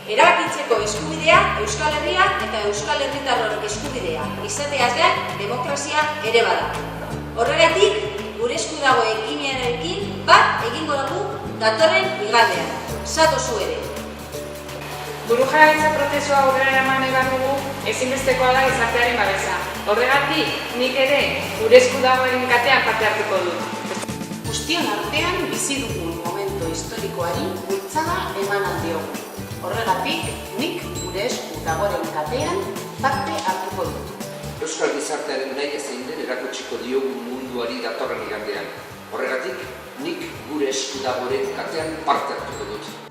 Erabakitzeko eskubidea, Euskal Herria eta Euskal Herritarron eskubidea izateaz gain demokrazia ere bada. Horregatik, gure esku dago ekimenarekin bat egingo dugu datorren igandean. Zatozu ere. Burujabetza prozesua aurrera eraman nahi badugu, ezinbestekoa da gizartearen babesa. Horregatik, nik ere gure esku dagoen katean parte hartuko dut. Guztion artean bizi dugun momentu historikoari bultzada eman aldiogu. Horregatik, nik gure esku dagoen katean parte hartuko dut. Euskal gizartearen nahi zein den erakutsiko diogu munduari datorren igandean. Horregatik, nik gure esku dagoen katean parte hartuko dut.